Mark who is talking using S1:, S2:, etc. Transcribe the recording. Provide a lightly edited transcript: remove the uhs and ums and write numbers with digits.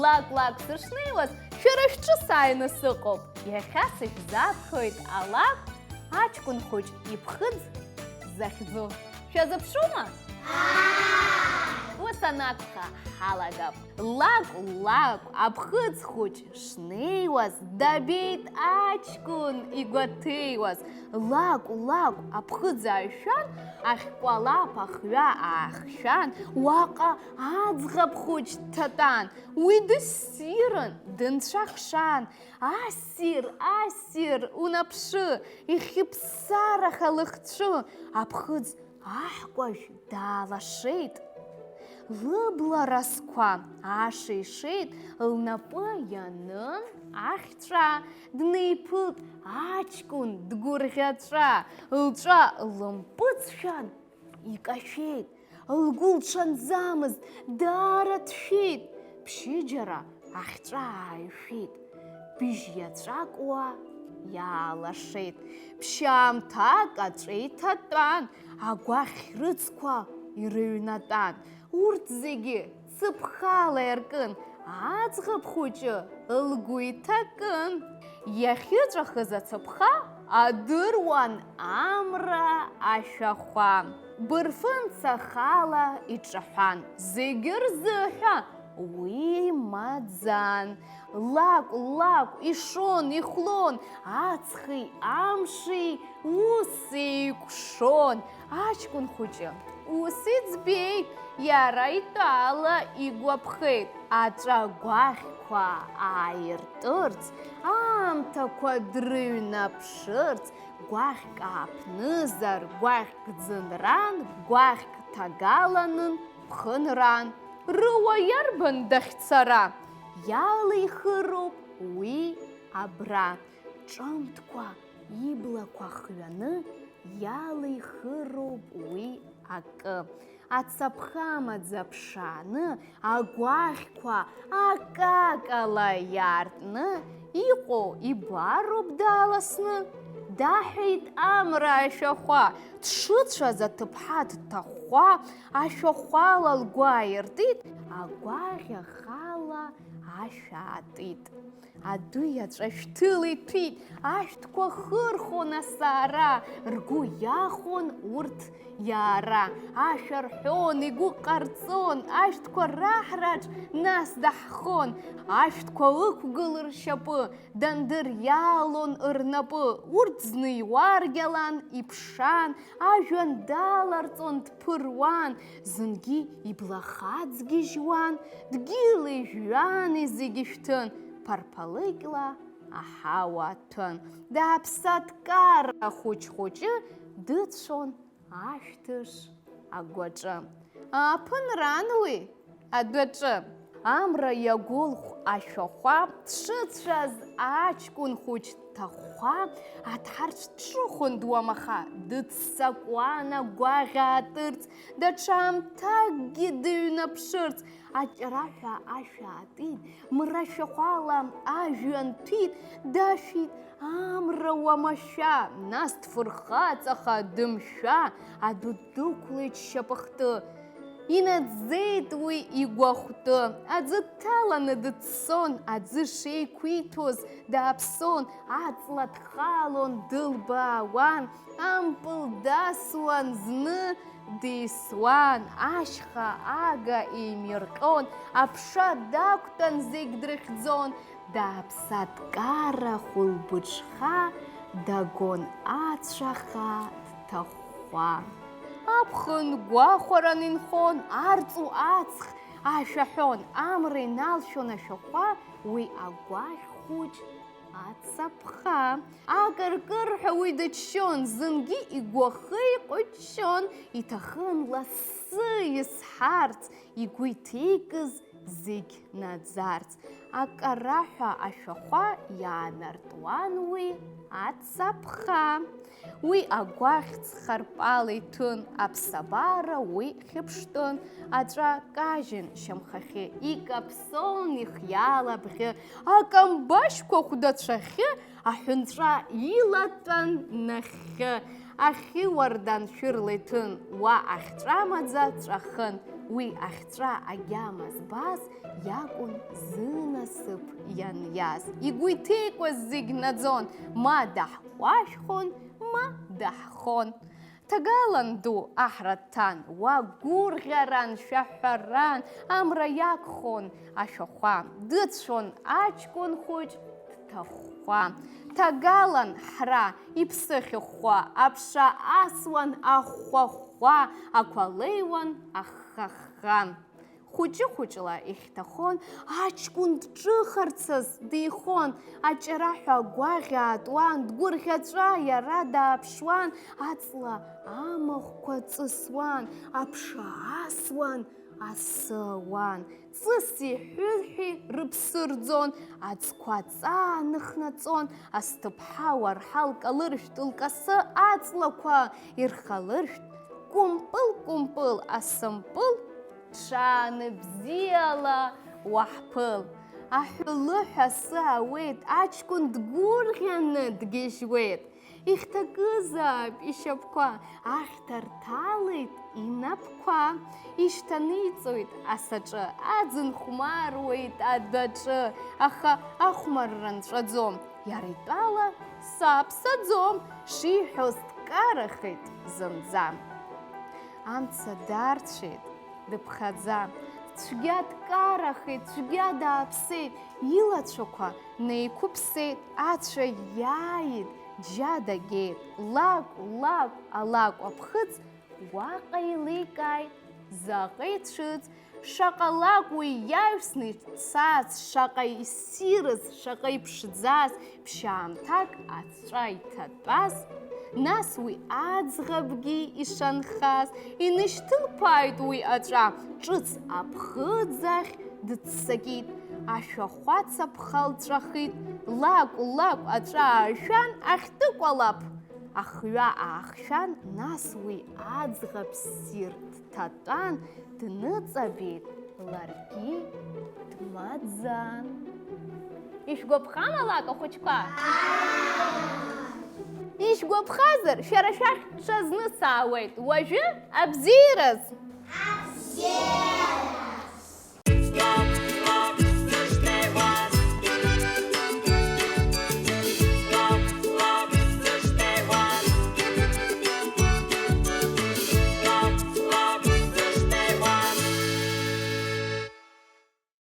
S1: Лак-лак сышнеиуаз, шәара шәҿы сааины сыҟоуп. Иахьа сышәзаԥхьоит алакә аҷкәын хәыҷ иԥхыӡ захьӡу. Шәазыԥшума? Ус анакәха ҳалагап. Лакә аԥхыӡ хәыҷ шнеиуаз, дабеит аҷкәын игәаҭеиуаз. Лакә аԥхыӡ ааишәан, ахькәалаԥ ахҩа аахшәан, уаҟа аӡӷаб хәыҷ дҭатәан. Уи дыссирын, дынцәахшан. Ассир, унаԥшы, ихьыԥсараха лыхцәы. Аԥхыӡ аҳкәажә даалашеит. Лыбла разқәа аашеишеит, лнапы ианын ахьҵәа, днеиԥылт аҷкәын дгәырӷьаҵәа, лҿа лымпыҵшәан икашәеит, лгәы лҽанӡамызт, даара ҭшәеит, ԥшьыџьара ахьҵәа ааишәеит, быжь иаҵәакуа иаалашеит, ԥшьаамҭак аҵәа иҭатәан, агәаӷь рыцқәа ирыҩнатәан. Урҭ зегьы цыԥхала иаркын, аӡӷаб хәыҷы лгәы иҭакын. Иахьыҵәахыз ацыԥха адыруан амра ашәахәа. Бырфын-цахала иҿаҳәан, зегьы рзыҳәа уи маӡан. Лакә ишон, ихәлон, аҵхи амши ус еиқәшон. Аҷкәын хәыҷы ус иӡбеит, иара итәала игәаԥхеит. Аҵәагәаӷьқәа ааиртырц, аамҭақәа дрыҩнаԥшырц, гәаӷьк ааԥнызар, гәаӷьк ӡынран, гәаӷьк ҭагаланын ԥхынран. Рыуа иарбан дахьцара? Иалихыроуп уи абра. Ҿымҭкәа иблақәа хҩаны, иалихыроуп уи акы. Ацаԥха маӡа ԥшааны, агәаӷьқәа акакала иаартны, иҟоу ибароуп даласны. Даҳәеит амра ашәахәа, дшыцәаз аҭыԥҳа дҭахәа, ашәахәала лгәы ааиртит, агәаӷь ахала ашә аатит. Аду иаҵәа шәҭыла иҭәит, ашәҭқәа хырхон асаара, ргәы иахон урҭ иаара. Ашәа рҳәон, игәы ҟарҵон, ашәҭқәа раҳраҿ нас даҳхон. Ашәҭқәа ықәгыл ршьапы, дандыриалон рнапы. Урҭ зны иуаргьалан, иԥшан, ажәҩан даларҵон дԥыруан. Зынгьы иблахаҵ гьежьуан, дгьыли-жәҩани зегьы шәҭын. Парпалыкьла аҳауа аҭәын. Дааԥсаткара хәыҷ-хәыҷы дыцәон ашәҭыш агәаҿы. Ааԥынран уи адәаҿы. Амра иагәылхә ашәахәа, дшыцәаз аҷкәын хәыҷ ҭахәа, аҭҳарцә дҿыхон дуамаха, дыццакуан агәаӷь аатырц, даҽаамҭакгьы дыҩнаԥшырц. Аҷараҳәа ашә аатит, мра шәахәала ажәҩан ҭәит, дашәит амра уамашәа, нас дфырхаҵаха дымшәа, адәы дықәлеит шьапыхты. Инаӡӡеит уи игәахәты, аӡы дҭаланы дыӡсон, аӡы шеиқәиҭәоз дааԥсон, аҵла дхалон, дылбаауан, ампыл дасуан, зны дисуан, ашьха ага еимирҟьон, аԥша дақәтәан, зегь дрыхьӡон, дааԥсаткара хәылбыҽха, дагон ацәаха дҭахәа. Аԥхын гәахәаран инхон, арҵу аҵх ашәаҳәон, амра иналшәон ашәахәа, уи агәаӷь хәыҷ ацаԥха. Акыркырҳәа уи дыччон, зынгьы игәахы иҟәыҷҷон, иҭахын лассы исҳарц, игәы иҭеикыз зегь наӡарц. Акараҳәа ашәахәа иаанартуан уи ацаԥха. Уи агәаӷь ҵхарпала иҭәын, аԥсабара уи хьыԥштәын, аҵәа кажьын шьамхахьы, икаԥсон ихиала абӷьы, акамбашьқәа хәдацәахьы, аҳәынҵәа илатәан нахьхьы. Ахьы уардан шәырла иҭын, уа ахьҵәа маӡа ҵәахын, уи ахьҵәа агьама збаз иакәын зынасыԥ ианиаз. Игәы иҭеикуаз зегь наӡон, ма даҳҟәашәхон, ма даҳхон. Ҭагалан ду аҳра дҭан, уа гәырӷьаран, шәаҳәаран, амра иагхон ашәахәа, дыцәон аҷкәын хәыҷ дҭахәхәа. Ҭагалан ҳра иԥсы хьыхәхәа, аԥша асуан ахәхәахәа, ақәа леиуан аххаха. Хәыҷы-хәыҷла ихьҭахон, аҷкәын дҿыхарцаз дихон, аҷараҳәа агәаӷь аатуан, дгәырӷьаҵәа иара дааԥшуан, аҵла амахәқәа ҵысуан, аԥша асуан, асыуан. Ҵыси ҳәыҳәи рыԥсы рӡон, аӡқәа ҵааныхнаҵон, асҭыԥҳа уарҳа лкалыршәт, лкасы аҵлақәа ирхалыршәт, кәымпыл-кәымпыл асымпыл ҽаанбзиала уаҳԥыл. Аҳәылыҳәа асы ауеит, аҷкәын дгәырӷьаны дгьежьуеит. Ихьҭакызаап ишьапқәа, ахьҭа рҭалеит инапқәа, ишьҭаниҵоит асаҿы, аӡын хәмаруеит адәаҿы, аха ахәмарра нҵәаӡом, иара итәала саԥсаӡом, шиҳәоз дкарахеит зынӡа. Амца дарцәеит дыԥхаӡа, цәгьа дкарахеит, цәгьа дааԥсеит, илацәақәа неиқәыԥсеит, ацәа иааит, џьа дагеит, лакә алакә аԥхыӡ уаҟа иликааит, заҟа ицәыӡ, шаҟа лакә уи иаҩсны ицац, шаҟа иссирыз, шаҟа иԥшӡаз, ԥшьаамҭак аҵәҵәа иҭатәаз, нас уи аӡӷабгьы ишанхаз, инышьҭылԥааит уи аҵәа, ҿыц аԥхыӡ ахь дыццакит, ашәахәац аԥха лҵәахит, лакә аҵәа аашәан, ахьтыкәалап, ахҩа аахшәан, нас уи аӡӷаб ссир дҭатәан, дныҵабеит, ларгьы дмаӡан. Ишәгәаԥхама лак ахәыҷқәа? Ишәгәаԥхазар, шәара шәахь ҽазны саауеит, уажәы абзиараз! Абзиара!